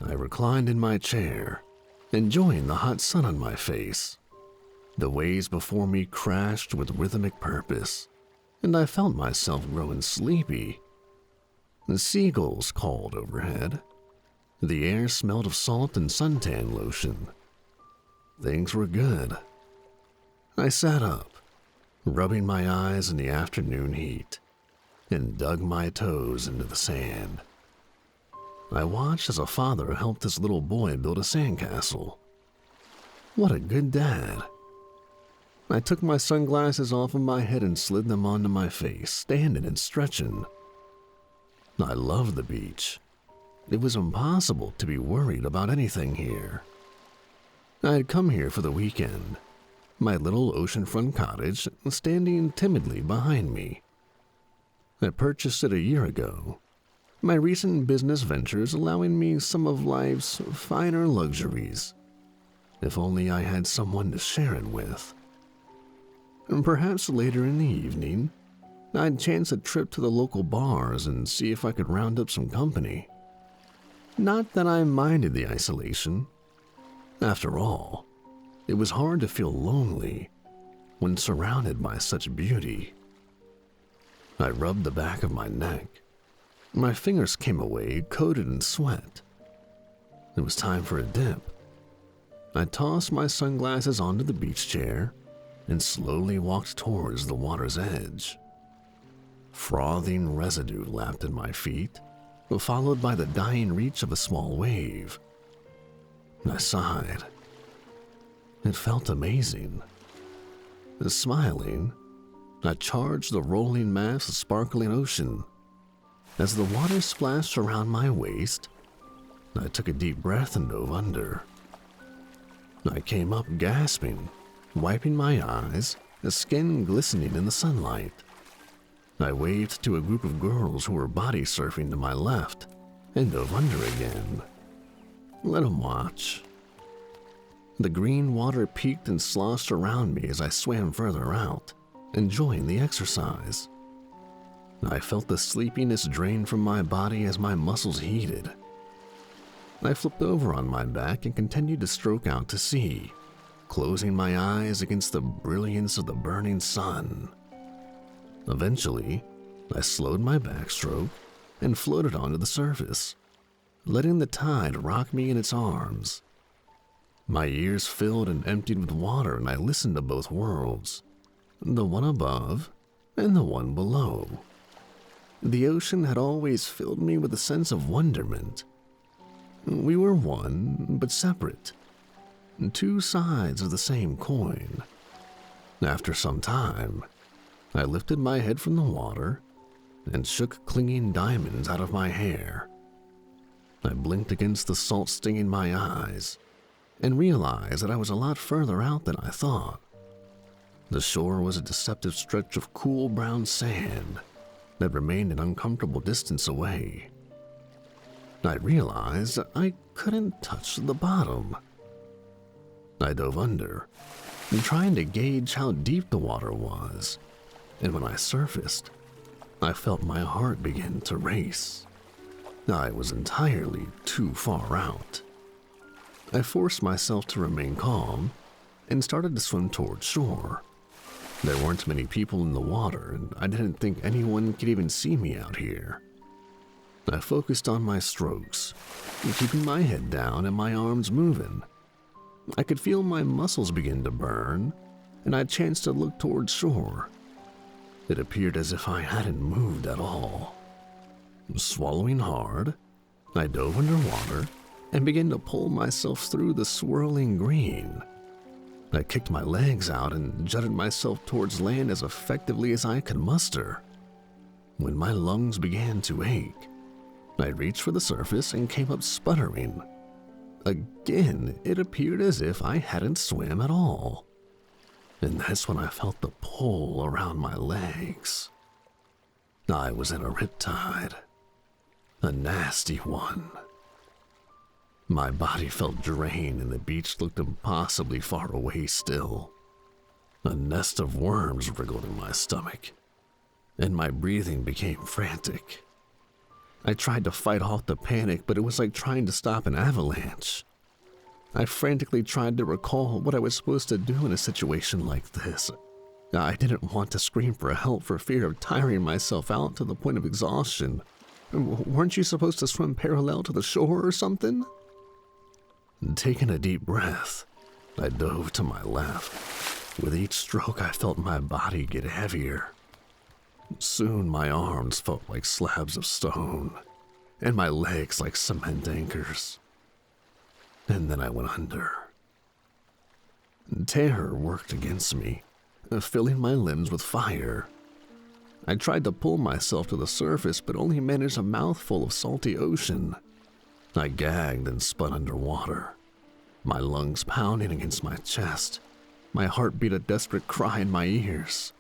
I reclined in my chair, enjoying the hot sun on my face. The waves before me crashed with rhythmic purpose, and I felt myself growing sleepy. The seagulls called overhead. The air smelled of salt and suntan lotion. Things were good. I sat up, rubbing my eyes in the afternoon heat, and dug my toes into the sand. I watched as a father helped his little boy build a sandcastle. What a good dad. I took my sunglasses off of my head and slid them onto my face, standing and stretching. I loved the beach. It was impossible to be worried about anything here. I had come here for the weekend, my little oceanfront cottage standing timidly behind me. I purchased it a year ago, my recent business ventures allowing me some of life's finer luxuries. If only I had someone to share it with. And perhaps later in the evening, I'd chance a trip to the local bars and see if I could round up some company. Not that I minded the isolation. After all, it was hard to feel lonely when surrounded by such beauty. I rubbed the back of my neck. My fingers came away coated in sweat. It was time for a dip. I tossed my sunglasses onto the beach chair and slowly walked towards the water's edge. Frothing residue lapped at my feet, followed by the dying reach of a small wave. I sighed. It felt amazing. Smiling, I charged the rolling mass of sparkling ocean. As the water splashed around my waist, I took a deep breath and dove under. I came up gasping, wiping my eyes, the skin glistening in the sunlight. I waved to a group of girls who were body surfing to my left and dove under again. Let them watch. The green water peaked and sloshed around me as I swam further out, enjoying the exercise. I felt the sleepiness drain from my body as my muscles heated. I flipped over on my back and continued to stroke out to sea, closing my eyes against the brilliance of the burning sun. Eventually, I slowed my backstroke and floated onto the surface, letting the tide rock me in its arms. My ears filled and emptied with water, and I listened to both worlds, the one above and the one below. The ocean had always filled me with a sense of wonderment. We were one, but separate, two sides of the same coin. After some time, I lifted my head from the water and shook clinging diamonds out of my hair. I blinked against the salt stinging my eyes and realized that I was a lot further out than I thought. The shore was a deceptive stretch of cool brown sand that remained an uncomfortable distance away. I realized I couldn't touch the bottom. I dove under, trying to gauge how deep the water was, and when I surfaced, I felt my heart begin to race. I was entirely too far out. I forced myself to remain calm and started to swim towards shore. There weren't many people in the water, and I didn't think anyone could even see me out here. I focused on my strokes, keeping my head down and my arms moving. I could feel my muscles begin to burn, and I chanced to look towards shore. It appeared as if I hadn't moved at all. Swallowing hard, I dove underwater and began to pull myself through the swirling green. I kicked my legs out and jutted myself towards land as effectively as I could muster. When my lungs began to ache, I reached for the surface and came up sputtering. Again, it appeared as if I hadn't swam at all. And that's when I felt the pull around my legs. I was in a riptide, a nasty one. My body felt drained and the beach looked impossibly far away still. A nest of worms wriggled in my stomach, and my breathing became frantic. I tried to fight off the panic, but it was like trying to stop an avalanche. I frantically tried to recall what I was supposed to do in a situation like this. I didn't want to scream for help for fear of tiring myself out to the point of exhaustion. Weren't you supposed to swim parallel to the shore or something? Taking a deep breath, I dove to my left. With each stroke, I felt my body get heavier. Soon my arms felt like slabs of stone, and my legs like cement anchors. And then I went under. Terror worked against me, filling my limbs with fire. I tried to pull myself to the surface, but only managed a mouthful of salty ocean. I gagged and spun underwater, my lungs pounding against my chest. My heart beat a desperate cry in my ears.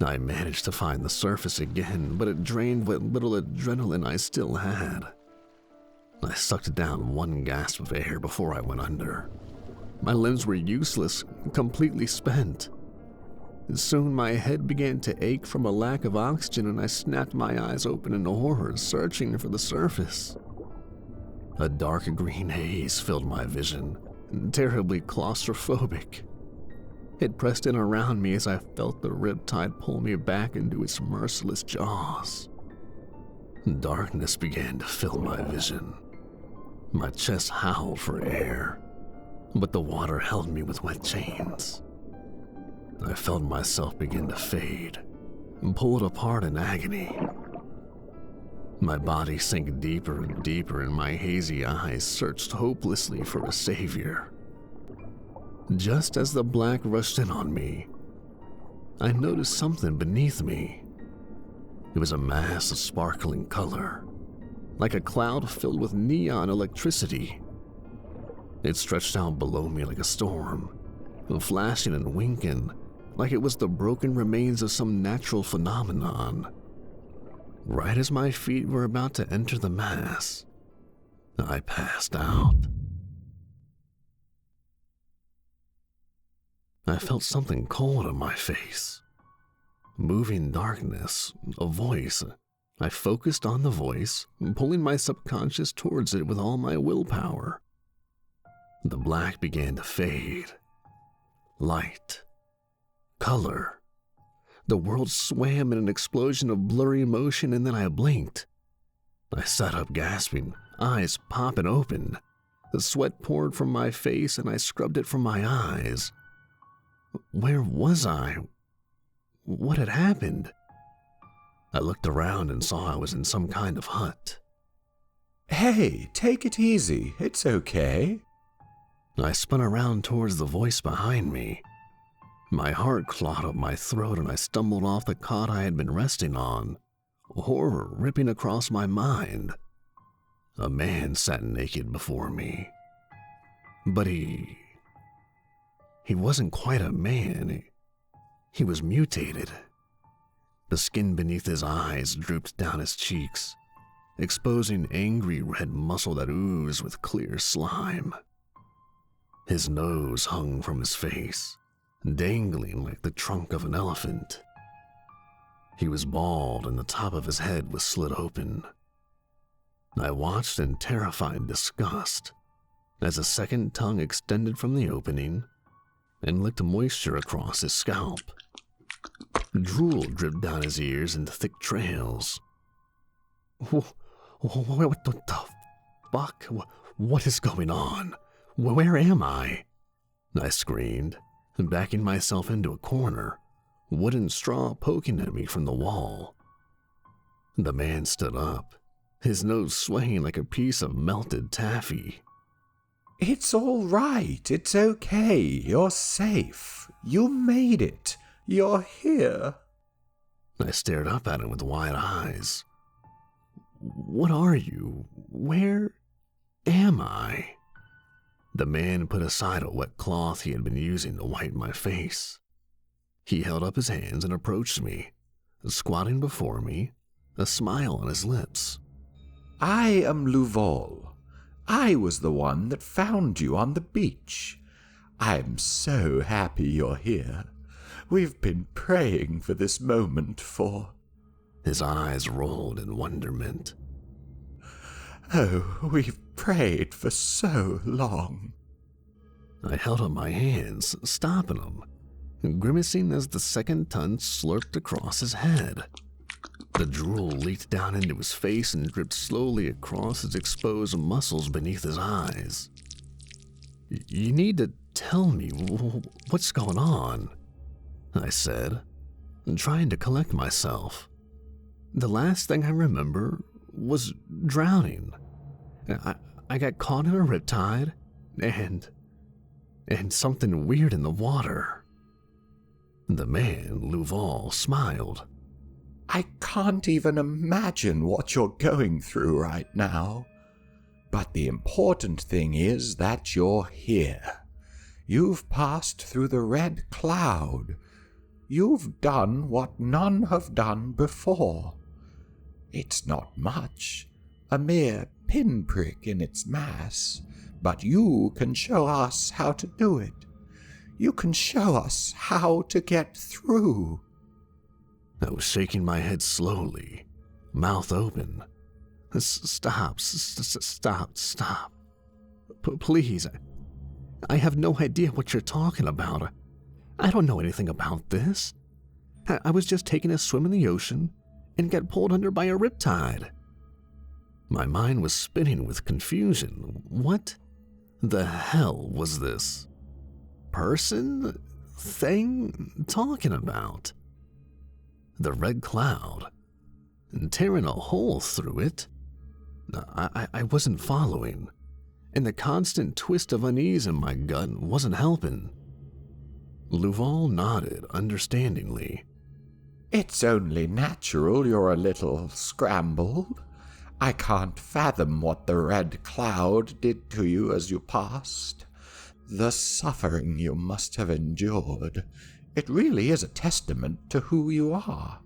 I managed to find the surface again, but it drained what little adrenaline I still had. I sucked down one gasp of air before I went under. My limbs were useless, completely spent. Soon my head began to ache from a lack of oxygen, and I snapped my eyes open in horror, searching for the surface. A dark green haze filled my vision, terribly claustrophobic. It pressed in around me as I felt the Riptide pull me back into its merciless jaws. Darkness began to fill my vision. My chest howled for air, but the water held me with wet chains. I felt myself begin to fade, pulled apart in agony. My body sank deeper and deeper, and my hazy eyes searched hopelessly for a savior. Just as the black rushed in on me, I noticed something beneath me. It was a mass of sparkling color, like a cloud filled with neon electricity. It stretched out below me like a storm, flashing and winking, like it was the broken remains of some natural phenomenon. Right as my feet were about to enter the mass, I passed out. I felt something cold on my face. Moving darkness, a voice. I focused on the voice, pulling my subconscious towards it with all my willpower. The black began to fade. Light. Color. The world swam in an explosion of blurry motion, and then I blinked. I sat up gasping, eyes popping open. The sweat poured from my face, and I scrubbed it from my eyes. Where was I? What had happened? I looked around and saw I was in some kind of hut. Hey, take it easy. It's okay. I spun around towards the voice behind me. My heart clawed up my throat, and I stumbled off the cot I had been resting on, horror ripping across my mind. A man sat naked before me. But he wasn't quite a man. He was mutated. The skin beneath his eyes drooped down his cheeks, exposing angry red muscle that oozed with clear slime. His nose hung from his face, dangling like the trunk of an elephant. He was bald, and the top of his head was slit open. I watched in terrified disgust as a second tongue extended from the opening and licked moisture across his scalp. Drool dripped down his ears into thick trails. What the fuck? What is going on? Where am I? I screamed, backing myself into a corner, wooden straw poking at me from the wall. The man stood up, his nose swaying like a piece of melted taffy. It's all right. It's okay. You're safe. You made it. You're here. I stared up at him with wide eyes. What are you? Where am I? The man put aside a wet cloth he had been using to wipe my face. He held up his hands and approached me, squatting before me, a smile on his lips. I am Luval. I was the one that found you on the beach. I'm so happy you're here. We've been praying for this moment for... His eyes rolled in wonderment. Oh, we've prayed for so long. I held up my hands, stopping him, grimacing as the second tongue slurped across his head. The drool leaked down into his face and dripped slowly across his exposed muscles beneath his eyes. You need to tell me what's going on, I said, trying to collect myself. The last thing I remember was drowning. I got caught in a riptide and something weird in the water. The man, Luval, smiled. I can't even imagine what you're going through right now. But the important thing is that you're here. You've passed through the red cloud. You've done what none have done before. It's not much, a mere pinprick in its mass, but you can show us how to do it. You can show us how to get through. I was shaking my head slowly, mouth open. Stop. Please. I have no idea what you're talking about. I don't know anything about this. I was just taking a swim in the ocean and got pulled under by a riptide. My mind was spinning with confusion. What the hell was this person, thing talking about? The red cloud, tearing a hole through it. I wasn't following, and the constant twist of unease in my gut wasn't helping. Luval nodded understandingly. It's only natural you're a little scrambled. I can't fathom what the red cloud did to you as you passed. The suffering you must have endured. It really is a testament to who you are,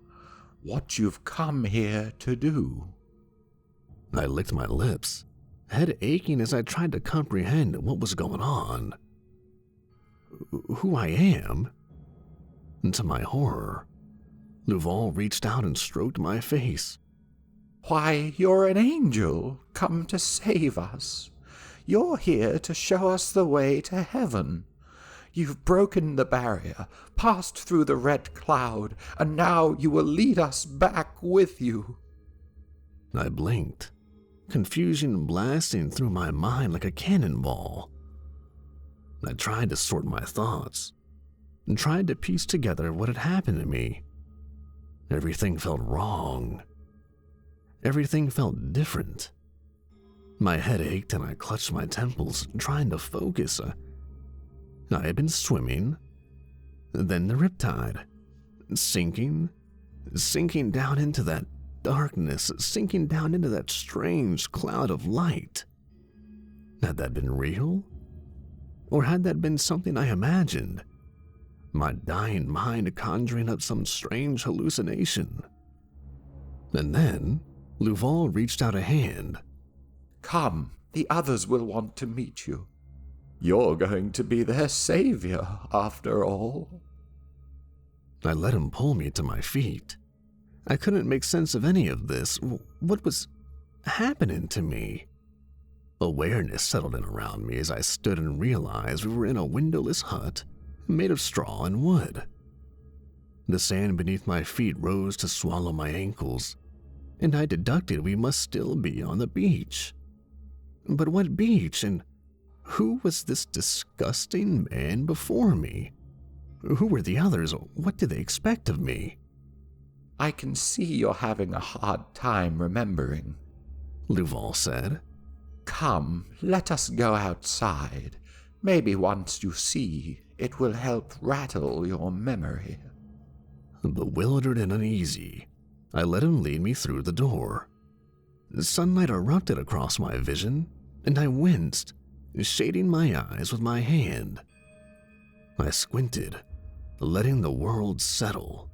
what you've come here to do. I licked my lips, head aching as I tried to comprehend what was going on. Who I am? And to my horror, Luval reached out and stroked my face. Why, you're an angel come to save us. You're here to show us the way to heaven. You've broken the barrier, passed through the red cloud, and now you will lead us back with you. I blinked, confusion blasting through my mind like a cannonball. I tried to sort my thoughts and tried to piece together what had happened to me. Everything felt wrong. Everything felt different. My head ached and I clutched my temples, trying to focus. I had been swimming, then the riptide, sinking down into that darkness, sinking down into that strange cloud of light. Had that been real? Or had that been something I imagined? My dying mind conjuring up some strange hallucination. And then, Luval reached out a hand. Come, the others will want to meet you. You're going to be their savior, after all. I let him pull me to my feet. I couldn't make sense of any of this. What was happening to me? Awareness settled in around me as I stood and realized we were in a windowless hut made of straw and wood. The sand beneath my feet rose to swallow my ankles, and I deducted we must still be on the beach. But what beach, and who was this disgusting man before me? Who were the others? What did they expect of me? I can see you're having a hard time remembering, Luval said. Come, let us go outside. Maybe once you see, it will help rattle your memory. Bewildered and uneasy, I let him lead me through the door. Sunlight erupted across my vision, and I winced, shading my eyes with my hand. I squinted, letting the world settle.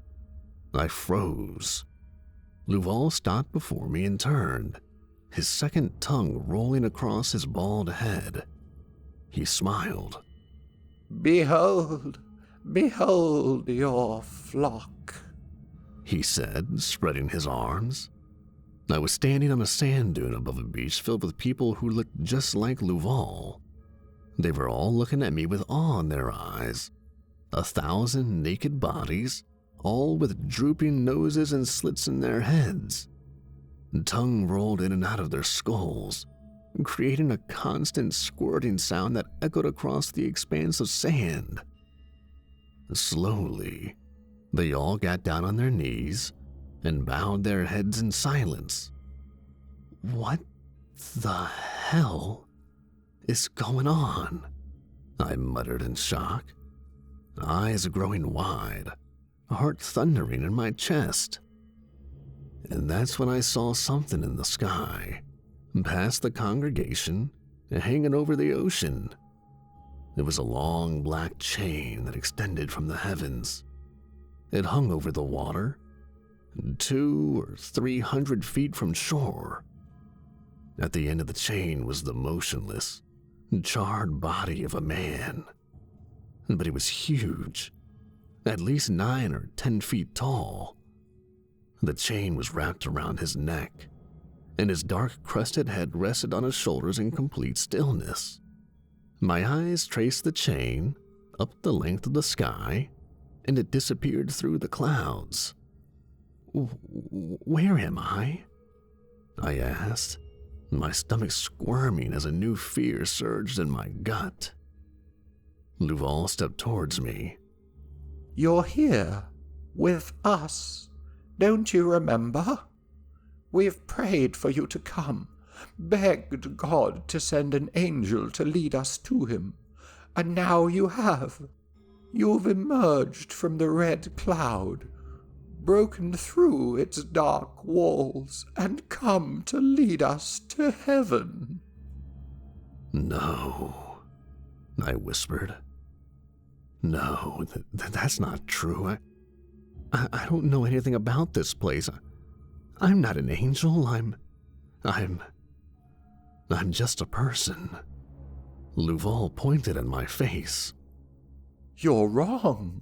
I froze. Luval stopped before me and turned, his second tongue rolling across his bald head. He smiled. Behold, behold your flock, he said, spreading his arms. I was standing on a sand dune above a beach filled with people who looked just like Luval. They were all looking at me with awe in their eyes. 1,000 naked bodies, all with drooping noses and slits in their heads. Tongue rolled in and out of their skulls, creating a constant squirting sound that echoed across the expanse of sand. Slowly, they all got down on their knees and bowed their heads in silence. What the hell is going on? I muttered in shock, eyes growing wide, heart thundering in my chest. And that's when I saw something in the sky, past the congregation, hanging over the ocean. It was a long black chain that extended from the heavens. It hung over the water, 200 or 300 feet from shore. At the end of the chain was the motionless, charred body of a man. But he was huge, at least 9 or 10 feet tall. The chain was wrapped around his neck, and his dark crested head rested on his shoulders in complete stillness. My eyes traced the chain up the length of the sky, and it disappeared through the clouds. Where am I? I asked, my stomach squirming as a new fear surged in my gut. Luval stepped towards me. You're here, with us. Don't you remember? We've prayed for you to come, begged God to send an angel to lead us to him, and now you have. You've emerged from the red cloud, broken through its dark walls, and come to lead us to heaven. No, I whispered. No, that's not true. I don't know anything about this place. I'm not an angel. I'm just a person. Luval pointed at my face. You're wrong.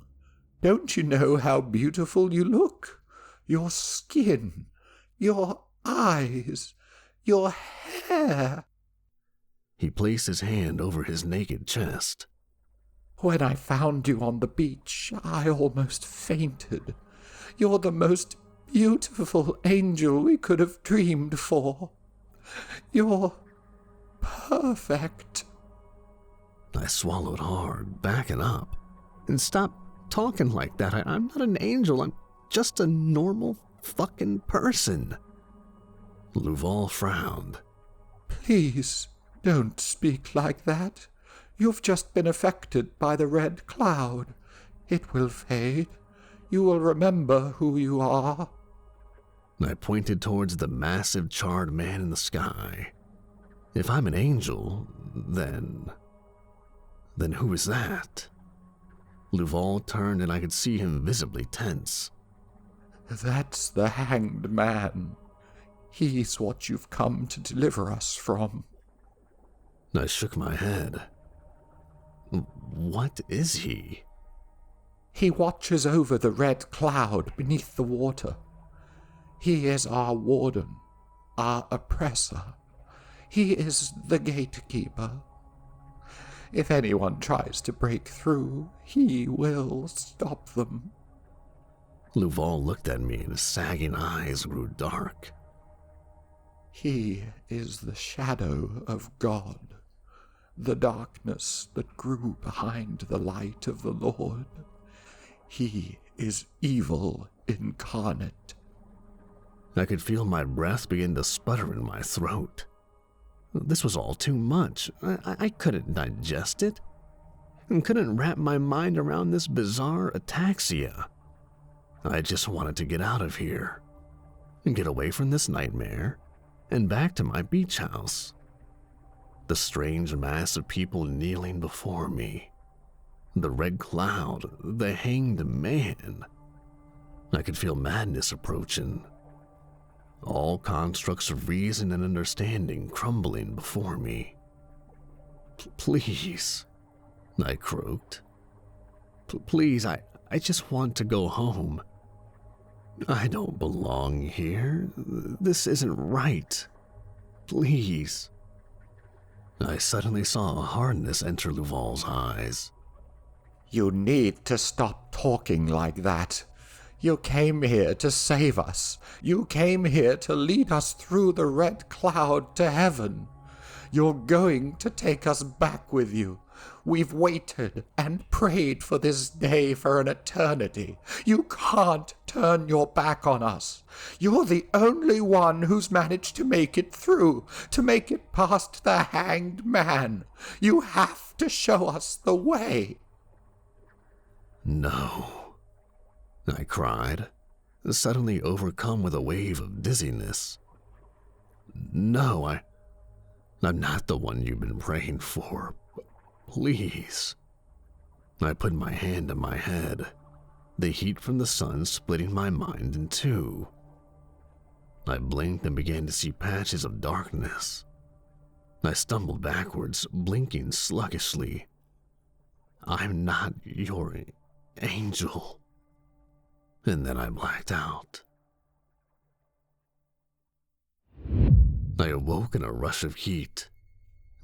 Don't you know how beautiful you look? Your skin, your eyes, your hair. He placed his hand over his naked chest. When I found you on the beach, I almost fainted. You're the most beautiful angel we could have dreamed for. You're perfect. I swallowed hard, backing up. And stop talking like that. I'm not an angel. I'm just a normal fucking person. Luval frowned. Please, don't speak like that. You've just been affected by the red cloud. It will fade. You will remember who you are. I pointed towards the massive charred man in the sky. If I'm an angel, then who is that? Luval turned and I could see him visibly tense. That's the hanged man. He's what you've come to deliver us from. I shook my head. What is he? He watches over the red cloud beneath the water. He is our warden, our oppressor. He is the gatekeeper. If anyone tries to break through, he will stop them. Luval looked at me and his sagging eyes grew dark. He is the shadow of God, the darkness that grew behind the light of the Lord. He is evil incarnate. I could feel my breath begin to sputter in my throat. This was all too much. I couldn't digest it, and couldn't wrap my mind around this bizarre ataxia. I just wanted to get out of here, and get away from this nightmare, and back to my beach house. The strange mass of people kneeling before me, the red cloud, the hanged man. I could feel madness approaching. All constructs of reason and understanding crumbling before me. Please, I croaked. Please, I just want to go home. I don't belong here. This isn't right. Please. I suddenly saw a hardness enter Luval's eyes. You need to stop talking like that. You came here to save us. You came here to lead us through the red cloud to heaven. You're going to take us back with you. We've waited and prayed for this day for an eternity. You can't turn your back on us. You're the only one who's managed to make it through, to make it past the hanged man. You have to show us the way. No, I cried, suddenly overcome with a wave of dizziness. No, I'm not the one you've been praying for. Please. I put my hand on my head, the heat from the sun splitting my mind in two. I blinked and began to see patches of darkness. I stumbled backwards, blinking sluggishly. I'm not your angel. And then I blacked out. I awoke in a rush of heat.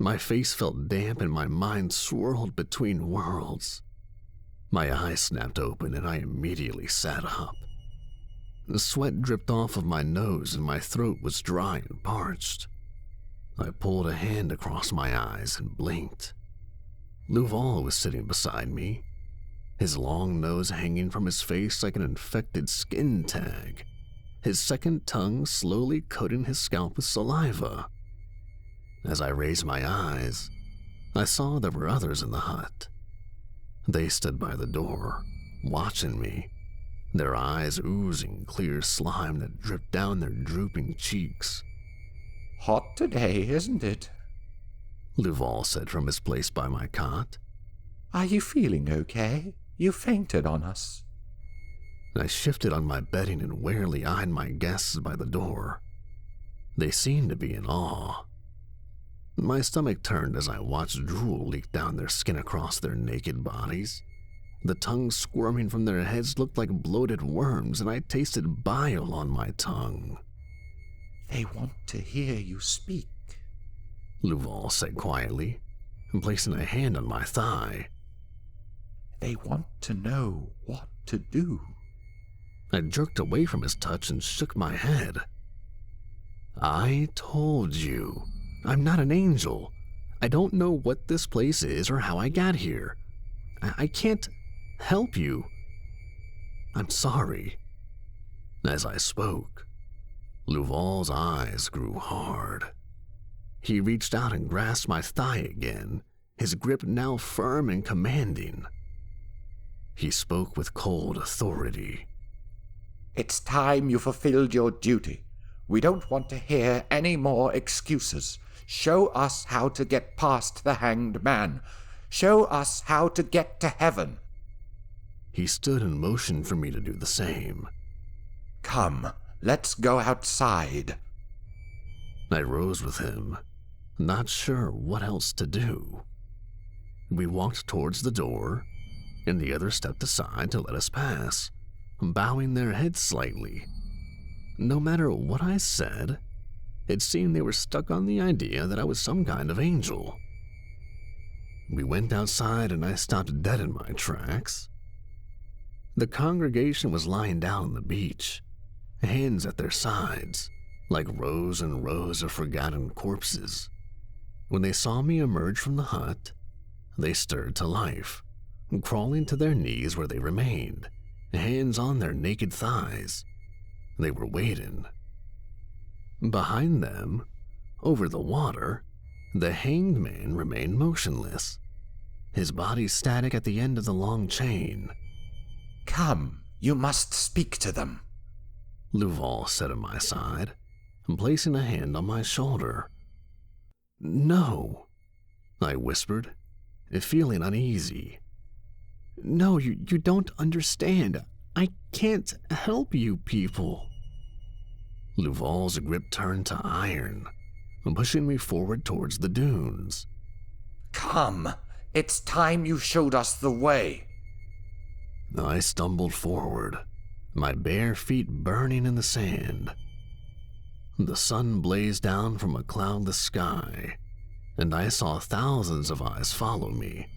My face felt damp and my mind swirled between worlds. My eyes snapped open and I immediately sat up. The sweat dripped off of my nose and my throat was dry and parched. I pulled a hand across my eyes and blinked. Luval was sitting beside me, his long nose hanging from his face like an infected skin tag, his second tongue slowly coating his scalp with saliva. As I raised my eyes, I saw there were others in the hut. They stood by the door, watching me, their eyes oozing clear slime that dripped down their drooping cheeks. Hot today, isn't it? Luval said from his place by my cot. Are you feeling okay? You fainted on us. I shifted on my bedding and warily eyed my guests by the door. They seemed to be in awe. My stomach turned as I watched drool leak down their skin across their naked bodies. The tongues squirming from their heads looked like bloated worms, and I tasted bile on my tongue. They want to hear you speak, Luval said quietly, and placing a hand on my thigh. They want to know what to do. I jerked away from his touch and shook my head. I told you, I'm not an angel. I don't know what this place is or how I got here. I can't help you. I'm sorry. As I spoke, Luval's eyes grew hard. He reached out and grasped my thigh again, his grip now firm and commanding. He spoke with cold authority. It's time you fulfilled your duty. We don't want to hear any more excuses. Show us how to get past the hanged man. Show us how to get to heaven. He stood in motion for me to do the same. Come, let's go outside. I rose with him, not sure what else to do. We walked towards the door, and the others stepped aside to let us pass, bowing their heads slightly. No matter what I said, it seemed they were stuck on the idea that I was some kind of angel. We went outside and I stopped dead in my tracks. The congregation was lying down on the beach, hands at their sides, like rows and rows of forgotten corpses. When they saw me emerge from the hut, they stirred to life, crawling to their knees where they remained, hands on their naked thighs. They were waiting. Behind them, over the water, the hanged man remained motionless, his body static at the end of the long chain. Come, you must speak to them, Luval said at my side, placing a hand on my shoulder. No, I whispered, feeling uneasy. No, you don't understand. I can't help you people. Luval's grip turned to iron, pushing me forward towards the dunes. Come, it's time you showed us the way. I stumbled forward, my bare feet burning in the sand. The sun blazed down from a cloudless sky, and I saw thousands of eyes follow me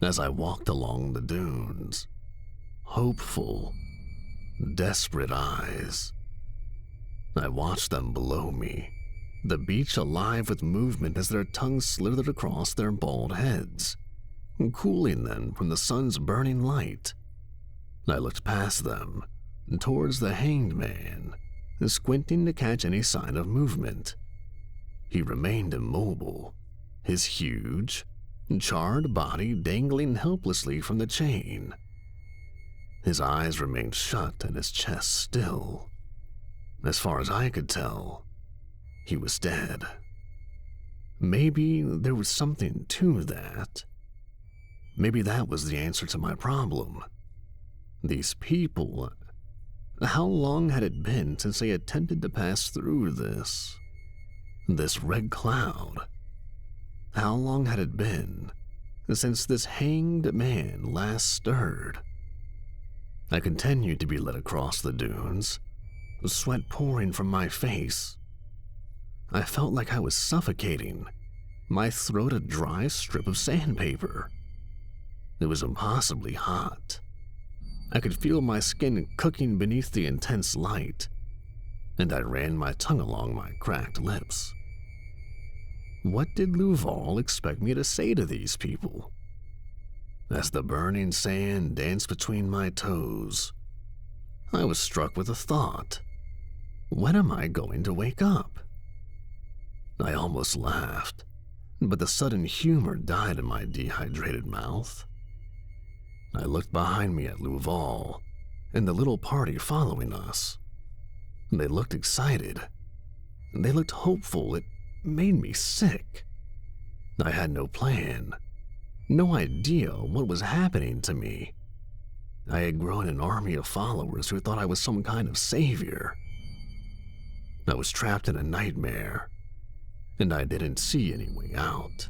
as I walked along the dunes. Hopeful, desperate eyes. I watched them below me, the beach alive with movement as their tongues slithered across their bald heads, cooling them from the sun's burning light. I looked past them, towards the hanged man, squinting to catch any sign of movement. He remained immobile, his huge, charred body dangling helplessly from the chain. His eyes remained shut and his chest still. As far as I could tell, he was dead. Maybe there was something to that. Maybe that was the answer to my problem. These people, how long had it been since they attempted to pass through this red cloud? How long had it been since this hanged man last stirred? I continued to be led across the dunes, sweat pouring from my face. I felt like I was suffocating, my throat a dry strip of sandpaper. It was impossibly hot. I could feel my skin cooking beneath the intense light, and I ran my tongue along my cracked lips. What did Luval expect me to say to these people? As the burning sand danced between my toes, I was struck with a thought. When am I going to wake up? I almost laughed, but the sudden humor died in my dehydrated mouth. I looked behind me at Luval and the little party following us. They looked excited. They looked hopeful. It made me sick. I had no plan, no idea what was happening to me. I had grown an army of followers who thought I was some kind of savior. I was trapped in a nightmare, and I didn't see any way out.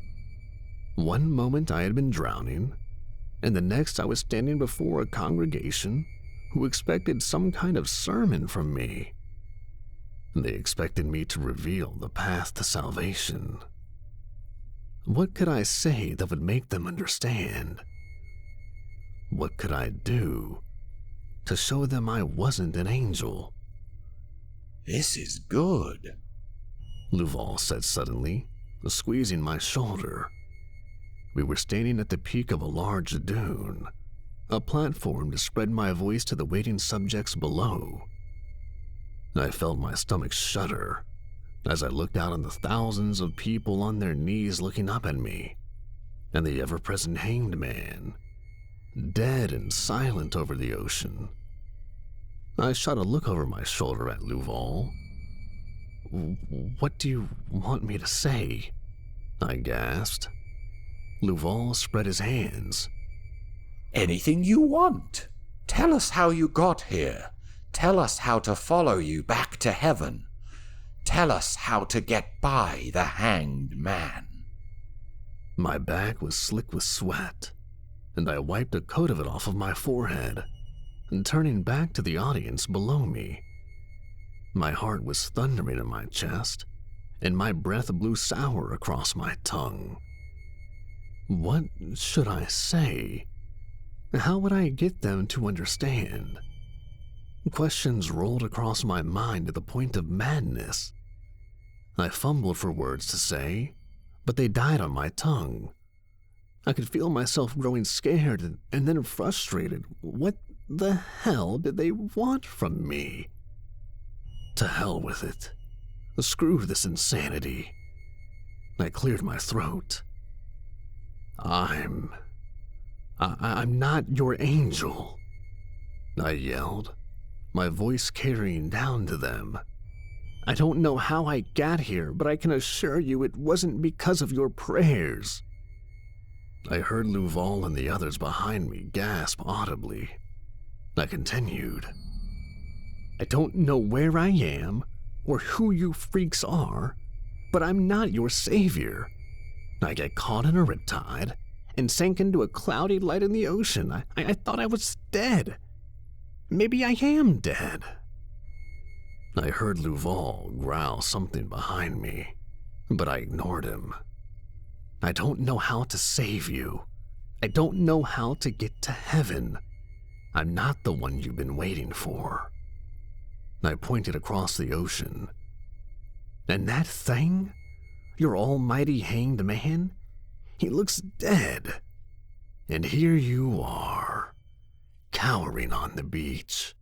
One moment I had been drowning, and the next I was standing before a congregation who expected some kind of sermon from me. They expected me to reveal the path to salvation. What could I say that would make them understand? What could I do to show them I wasn't an angel? "This is good," Luval said suddenly, squeezing my shoulder. We were standing at the peak of a large dune, a platform to spread my voice to the waiting subjects below. I felt my stomach shudder as I looked out on the thousands of people on their knees looking up at me, and the ever-present hanged man, dead and silent over the ocean. I shot a look over my shoulder at Luval. "What do you want me to say?" I gasped. Luval spread his hands. "Anything you want. Tell us how you got here. Tell us how to follow you back to heaven. Tell us how to get by the hanged man." My back was slick with sweat, and I wiped a coat of it off of my forehead, and turning back to the audience below me. My heart was thundering in my chest, and my breath blew sour across my tongue. What should I say? How would I get them to understand? Questions rolled across my mind to the point of madness. I fumbled for words to say, but they died on my tongue. I could feel myself growing scared and then frustrated. What the hell did they want from me? To hell with it. Screw this insanity. I cleared my throat. I'm not your angel," I yelled, my voice carrying down to them. "I don't know how I got here, but I can assure you it wasn't because of your prayers." I heard Luval and the others behind me gasp audibly. I continued. "I don't know where I am or who you freaks are, but I'm not your savior. I got caught in a riptide and sank into a cloudy light in the ocean. I thought I was dead. Maybe I am dead. I heard Luval growl something behind me, but I ignored him. I don't know how to save you. I don't know how to get to heaven. I'm not the one you've been waiting for. I pointed across the ocean. And that thing? Your almighty hanged man? He looks dead. And here you are, cowering on the beach,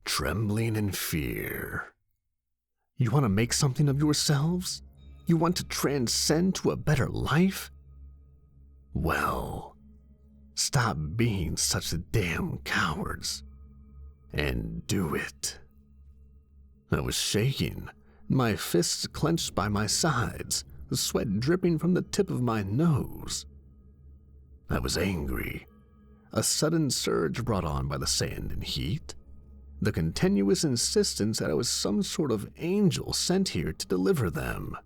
trembling in fear. You want to make something of yourselves? You want to transcend to a better life? Well, stop being such damn cowards and do it. I was shaking, my fists clenched by my sides, the sweat dripping from the tip of my nose. I was angry, a sudden surge brought on by the sand and heat, the continuous insistence that I was some sort of angel sent here to deliver them.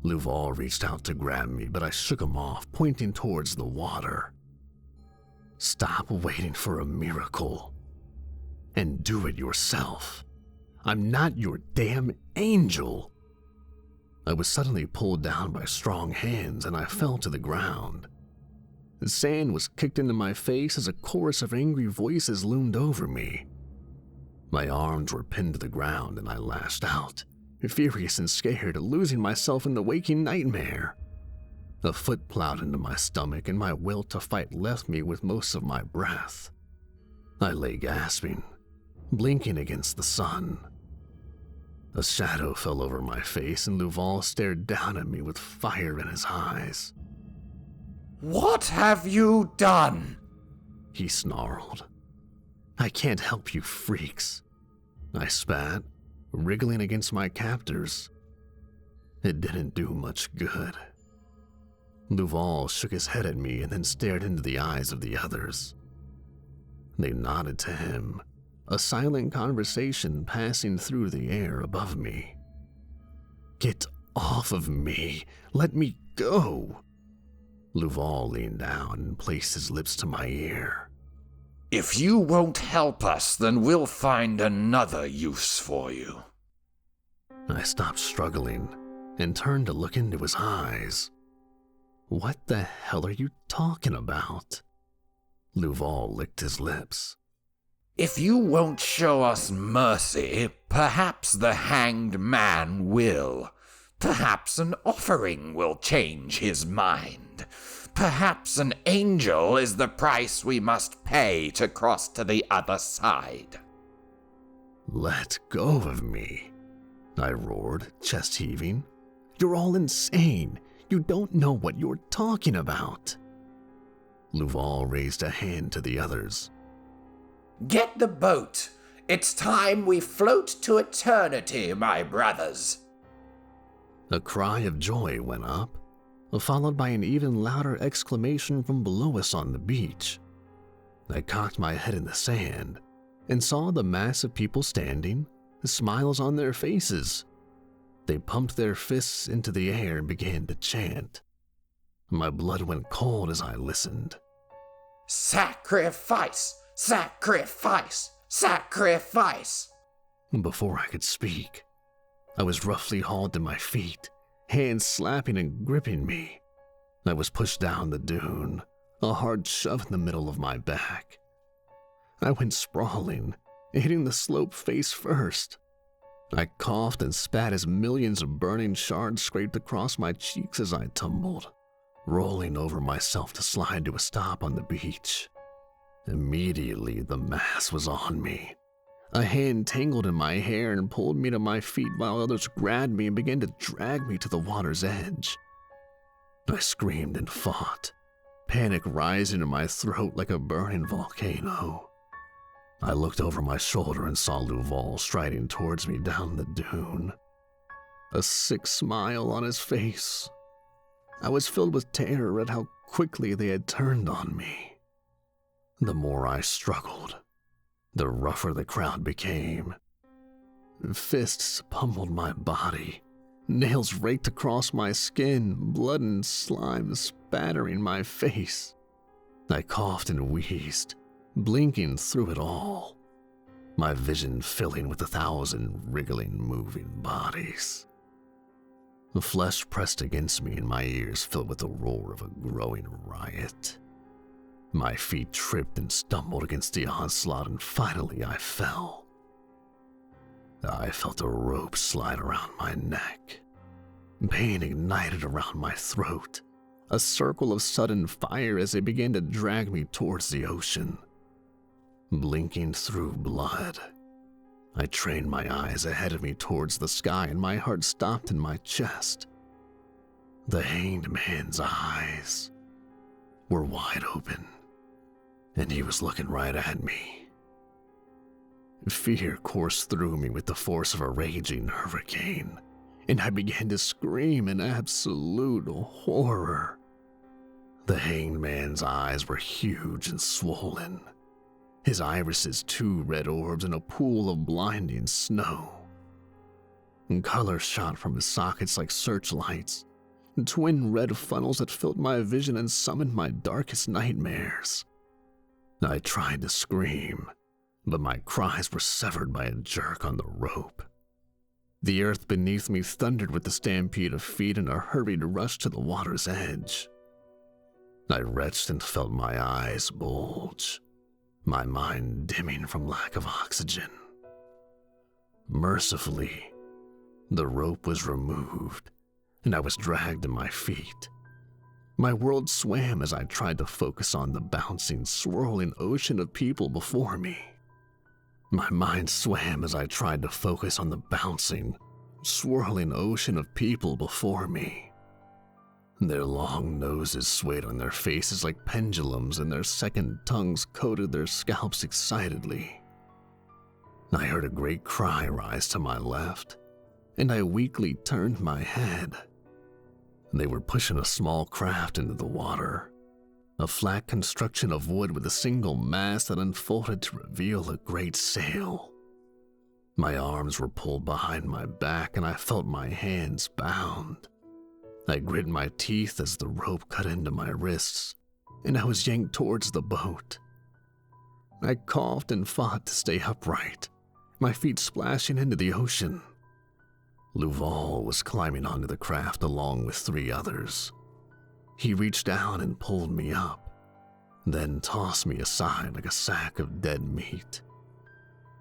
Luval reached out to grab me, but I shook him off, pointing towards the water. Stop waiting for a miracle and do it yourself. I'm not your damn angel. I was suddenly pulled down by strong hands and I fell to the ground. The sand was kicked into my face as a chorus of angry voices loomed over me. My arms were pinned to the ground and I lashed out, furious and scared, losing myself in the waking nightmare. A foot plowed into my stomach and my will to fight left me with most of my breath. I lay gasping, blinking against the sun. A shadow fell over my face and Luval stared down at me with fire in his eyes. What have you done? He snarled. I can't help you freaks. I spat, wriggling against my captors. It didn't do much good. Luval shook his head at me and then stared into the eyes of the others. They nodded to him, a silent conversation passing through the air above me. Get off of me! Let me go! Luval leaned down and placed his lips to my ear. If you won't help us, then we'll find another use for you. I stopped struggling and turned to look into his eyes. What the hell are you talking about? Luval licked his lips. If you won't show us mercy, perhaps the hanged man will. Perhaps an offering will change his mind. Perhaps an angel is the price we must pay to cross to the other side. Let go of me, I roared, chest heaving. You're all insane. You don't know what you're talking about. Luval raised a hand to the others. Get the boat. It's time we float to eternity, my brothers. A cry of joy went up, followed by an even louder exclamation from below us on the beach. I cocked my head in the sand and saw the mass of people standing, smiles on their faces. They pumped their fists into the air and began to chant. My blood went cold as I listened. Sacrifice! Sacrifice! Sacrifice! Before I could speak, I was roughly hauled to my feet, hands slapping and gripping me. I was pushed down the dune, a hard shove in the middle of my back. I went sprawling, hitting the slope face first. I coughed and spat as millions of burning shards scraped across my cheeks as I tumbled, rolling over myself to slide to a stop on the beach. Immediately, the mass was on me. A hand tangled in my hair and pulled me to my feet while others grabbed me and began to drag me to the water's edge. I screamed and fought, panic rising in my throat like a burning volcano. I looked over my shoulder and saw Luval striding towards me down the dune, a sick smile on his face. I was filled with terror at how quickly they had turned on me. The more I struggled, the rougher the crowd became. Fists pummeled my body, nails raked across my skin, blood and slime spattering my face. I coughed and wheezed, blinking through it all, my vision filling with 1,000 wriggling, moving bodies. The flesh pressed against me and my ears filled with the roar of a growing riot. My feet tripped and stumbled against the onslaught, and finally I fell. I felt a rope slide around my neck. Pain ignited around my throat, a circle of sudden fire as they began to drag me towards the ocean. Blinking through blood, I trained my eyes ahead of me towards the sky, and my heart stopped in my chest. The hanged man's eyes were wide open, and he was looking right at me. Fear coursed through me with the force of a raging hurricane, and I began to scream in absolute horror. The hanged man's eyes were huge and swollen, his irises 2 red orbs in a pool of blinding snow. Color shot from his sockets like searchlights, twin red funnels that filled my vision and summoned my darkest nightmares. I tried to scream, but my cries were severed by a jerk on the rope. The earth beneath me thundered with the stampede of feet and a hurried rush to the water's edge. I retched and felt my eyes bulge, my mind dimming from lack of oxygen. Mercifully, the rope was removed, and I was dragged to my feet. My world swam as I tried to focus on the bouncing, swirling ocean of people before me. My mind swam as I tried to focus on the bouncing, swirling ocean of people before me. Their long noses swayed on their faces like pendulums, and their second tongues coated their scalps excitedly. I heard a great cry rise to my left, and I weakly turned my head. They were pushing a small craft into the water, a flat construction of wood with a single mast that unfolded to reveal a great sail. My arms were pulled behind my back, and I felt my hands bound. I grit my teeth as the rope cut into my wrists, and I was yanked towards the boat. I coughed and fought to stay upright, my feet splashing into the ocean. Luval was climbing onto the craft along with 3 others. He reached down and pulled me up, then tossed me aside like a sack of dead meat.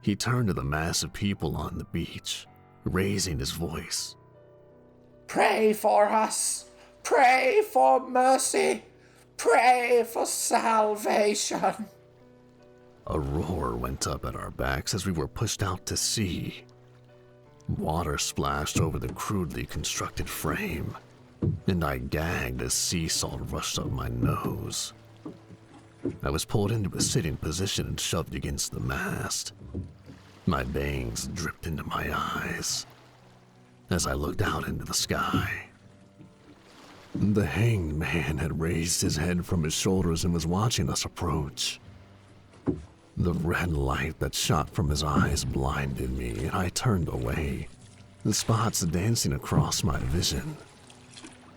He turned to the mass of people on the beach, raising his voice. Pray for us! Pray for mercy! Pray for salvation! A roar went up at our backs as we were pushed out to sea. Water splashed over the crudely constructed frame, and I gagged as sea salt rushed up my nose. I was pulled into a sitting position and shoved against the mast. My bangs dripped into my eyes as I looked out into the sky. The hanged man had raised his head from his shoulders and was watching us approach. The red light that shot from his eyes blinded me, and I turned away, the spots dancing across my vision.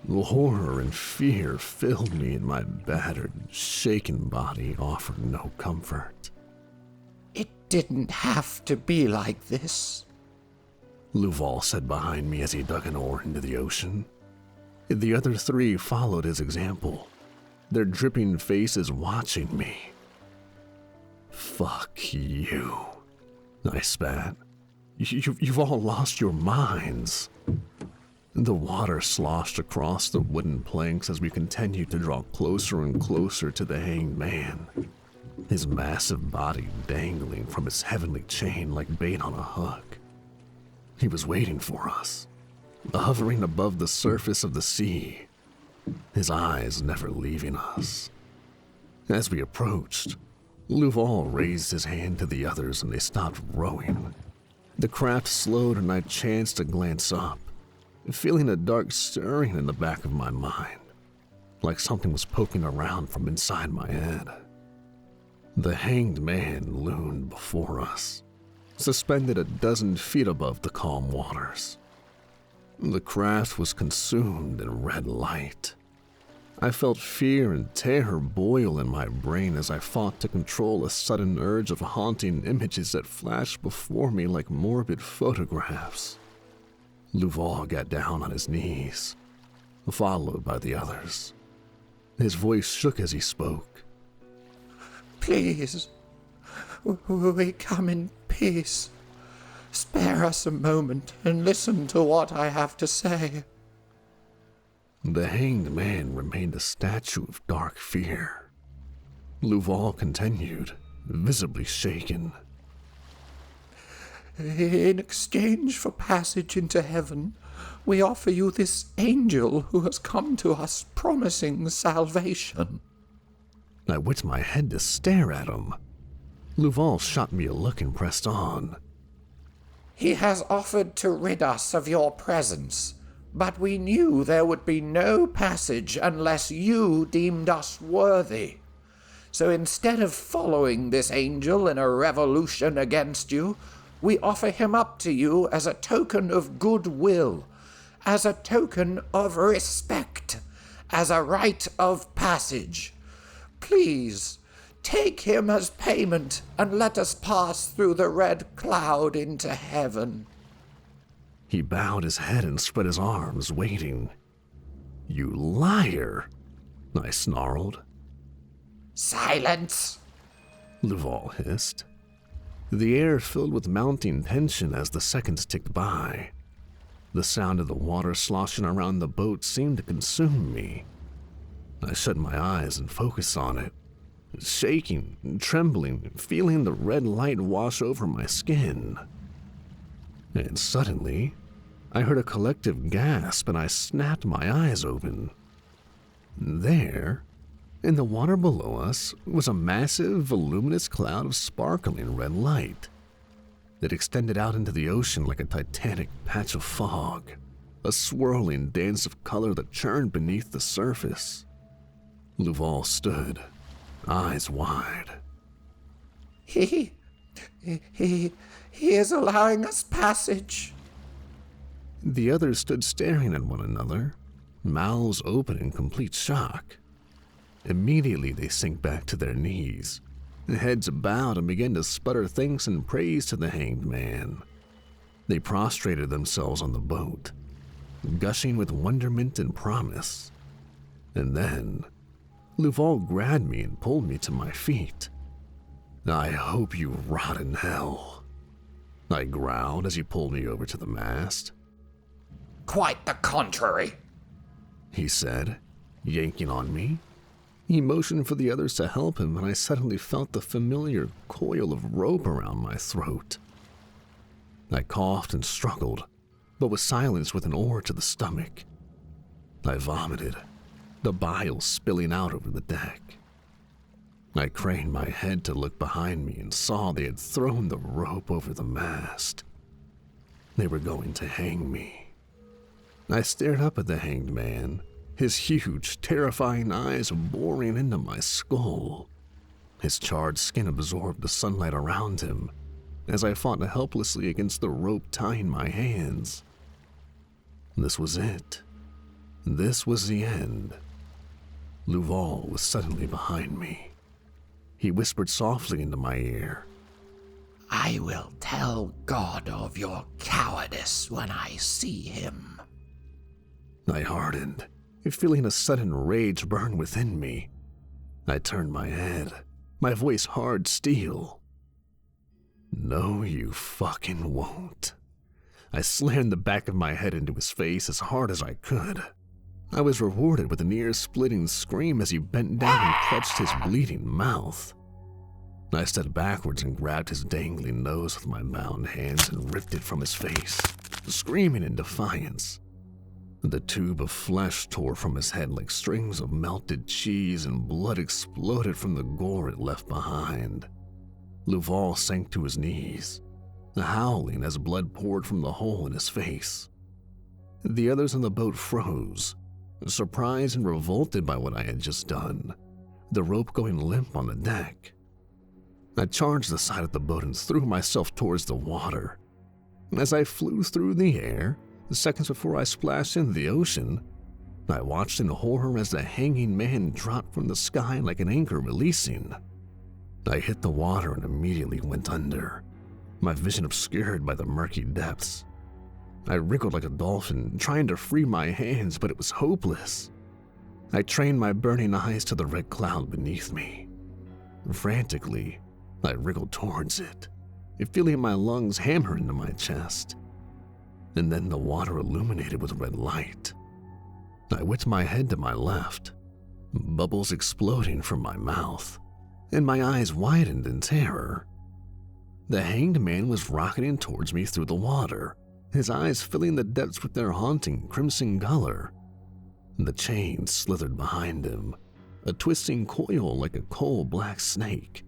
The horror and fear filled me, and my battered, shaken body offered no comfort. It didn't have to be like this, Luval said behind me as he dug an oar into the ocean. The other 3 followed his example, their dripping faces watching me. Fuck you, I spat. You've all lost your minds. The water sloshed across the wooden planks as we continued to draw closer and closer to the hanged man, his massive body dangling from his heavenly chain like bait on a hook. He was waiting for us, hovering above the surface of the sea, his eyes never leaving us. As we approached, Luval raised his hand to the others and they stopped rowing. The craft slowed and I chanced to glance up, feeling a dark stirring in the back of my mind, like something was poking around from inside my head. The hanged man loomed before us, suspended a dozen feet above the calm waters. The craft was consumed in red light. I felt fear and terror boil in my brain as I fought to control a sudden urge of haunting images that flashed before me like morbid photographs. Luval got down on his knees, followed by the others. His voice shook as he spoke. Please, we come in peace. Spare us a moment and listen to what I have to say. The hanged man remained a statue of dark fear. Luval continued, visibly shaken. In exchange for passage into heaven, we offer you this angel who has come to us promising salvation. I whipped my head to stare at him. Luval shot me a look and pressed on. He has offered to rid us of your presence, but we knew there would be no passage unless you deemed us worthy. So instead of following this angel in a revolution against you, we offer him up to you as a token of goodwill, as a token of respect, as a rite of passage. Please, take him as payment and let us pass through the red cloud into heaven. He bowed his head and spread his arms, waiting. You liar, I snarled. Silence, Luval hissed. The air filled with mounting tension as the seconds ticked by. The sound of the water sloshing around the boat seemed to consume me. I shut my eyes and focused on it, shaking, trembling, feeling the red light wash over my skin. And suddenly, I heard a collective gasp and I snapped my eyes open. There, in the water below us, was a massive, voluminous cloud of sparkling red light. It extended out into the ocean like a titanic patch of fog, a swirling dance of color that churned beneath the surface. Luval stood, eyes wide. He is allowing us passage. The others stood staring at one another, mouths open in complete shock. Immediately they sank back to their knees, heads bowed and began to sputter thanks and praise to the hanged man. They prostrated themselves on the boat, gushing with wonderment and promise. And then, Luval grabbed me and pulled me to my feet. I hope you rot in hell, I growled as he pulled me over to the mast. Quite the contrary, he said, yanking on me. He motioned for the others to help him, and I suddenly felt the familiar coil of rope around my throat. I coughed and struggled, but was silenced with an oar to the stomach. I vomited, the bile spilling out over the deck. I craned my head to look behind me and saw they had thrown the rope over the mast. They were going to hang me. I stared up at the hanged man, his huge, terrifying eyes boring into my skull. His charred skin absorbed the sunlight around him as I fought helplessly against the rope tying my hands. This was it. This was the end. Luval was suddenly behind me. He whispered softly into my ear. I will tell God of your cowardice when I see him. I hardened, feeling a sudden rage burn within me. I turned my head, my voice hard steel. No, you fucking won't. I slammed the back of my head into his face as hard as I could. I was rewarded with an ear-splitting scream as he bent down and clutched his bleeding mouth. I stepped backwards and grabbed his dangling nose with my bound hands and ripped it from his face, screaming in defiance. The tube of flesh tore from his head like strings of melted cheese, and blood exploded from the gore it left behind. Luval sank to his knees, howling as blood poured from the hole in his face. The others on the boat froze, surprised and revolted by what I had just done, the rope going limp on the deck. I charged the side of the boat and threw myself towards the water. As I flew through the air, seconds before I splashed into the ocean, I watched in horror as the hanging man dropped from the sky like an anchor releasing. I hit the water and immediately went under, my vision obscured by the murky depths. I wriggled like a dolphin, trying to free my hands, but it was hopeless. I trained my burning eyes to the red cloud beneath me. Frantically, I wriggled towards it, feeling my lungs hammer into my chest. And then the water illuminated with red light. I whipped my head to my left, bubbles exploding from my mouth, and my eyes widened in terror. The hanged man was rocketing towards me through the water, his eyes filling the depths with their haunting crimson color. The chain slithered behind him, a twisting coil like a coal-black snake.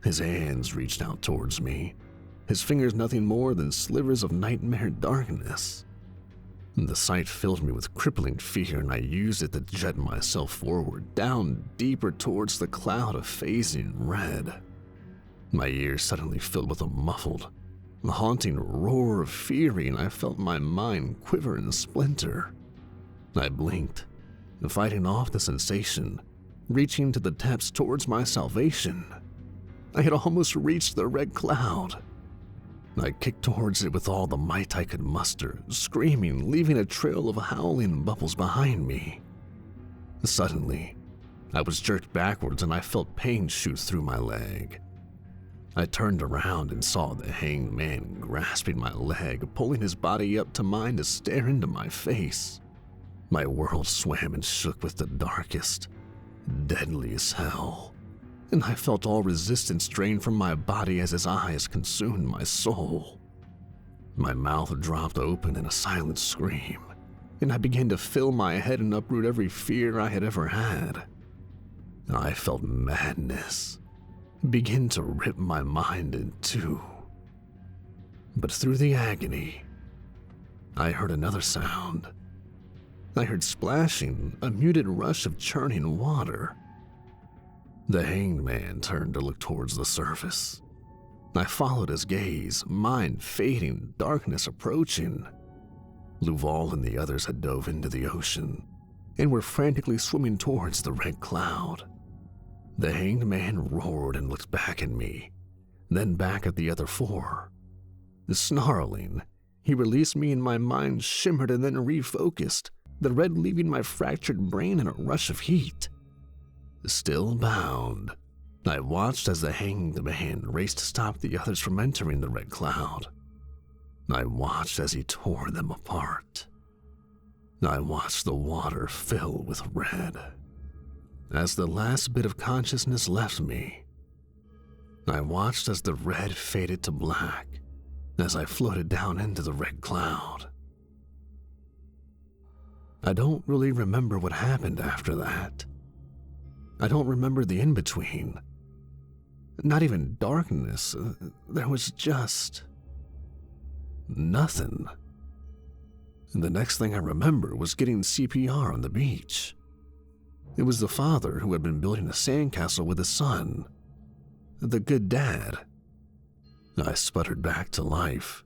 His hands reached out towards me, his fingers nothing more than slivers of nightmare darkness. The sight filled me with crippling fear, and I used it to jet myself forward, down deeper towards the cloud of phasing red. My ears suddenly filled with a muffled, haunting roar of fury, and I felt my mind quiver and splinter. I blinked, fighting off the sensation, reaching to the depths towards my salvation. I had almost reached the red cloud. I kicked towards it with all the might I could muster, screaming, leaving a trail of howling bubbles behind me. Suddenly, I was jerked backwards and I felt pain shoot through my leg. I turned around and saw the hanged man grasping my leg, pulling his body up to mine to stare into my face. My world swam and shook with the darkest, deadliest hell, and I felt all resistance drain from my body as his eyes consumed my soul. My mouth dropped open in a silent scream, and I began to fill my head and uproot every fear I had ever had. I felt madness begin to rip my mind in two. But through the agony, I heard another sound. I heard splashing, a muted rush of churning water. The hanged man turned to look towards the surface. I followed his gaze, mind fading, darkness approaching. Luval and the others had dove into the ocean and were frantically swimming towards the red cloud. The hanged man roared and looked back at me, then back at the other four. Snarling, he released me and my mind shimmered and then refocused, the red leaving my fractured brain in a rush of heat. Still bound, I watched as the hanged man raced to stop the others from entering the red cloud. I watched as he tore them apart. I watched the water fill with red. As the last bit of consciousness left me, I watched as the red faded to black as I floated down into the red cloud. I don't really remember what happened after that. I don't remember the in-between. Not even darkness. There was just nothing. And the next thing I remember was getting CPR on the beach. It was the father who had been building a sandcastle with his son. The good dad. I sputtered back to life,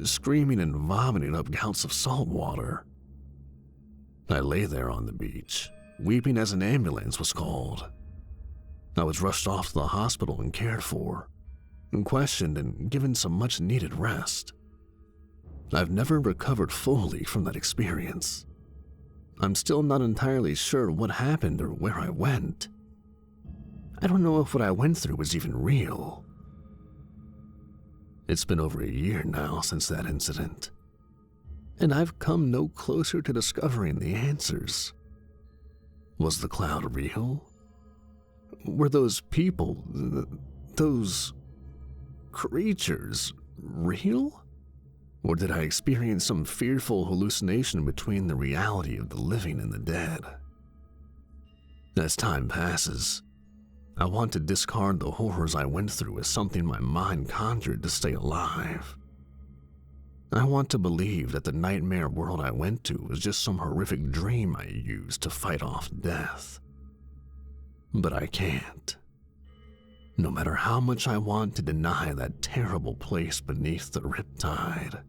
screaming and vomiting up gouts of salt water. I lay there on the beach, weeping as an ambulance was called. I was rushed off to the hospital and cared for, and questioned and given some much-needed rest. I've never recovered fully from that experience. I'm still not entirely sure what happened or where I went. I don't know if what I went through was even real. It's been over a year now since that incident, and I've come no closer to discovering the answers. Was the cloud real? Were those people, those creatures, real? Or did I experience some fearful hallucination between the reality of the living and the dead? As time passes, I want to discard the horrors I went through as something my mind conjured to stay alive. I want to believe that the nightmare world I went to was just some horrific dream I used to fight off death. But I can't. No matter how much I want to deny that terrible place beneath the Riptide,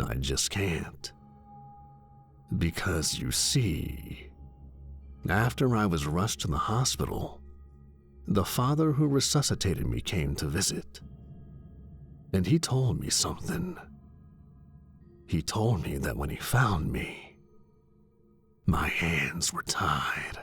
I just can't. Because you see, after I was rushed to the hospital, the father who resuscitated me came to visit. And he told me something. He told me that when he found me, my hands were tied.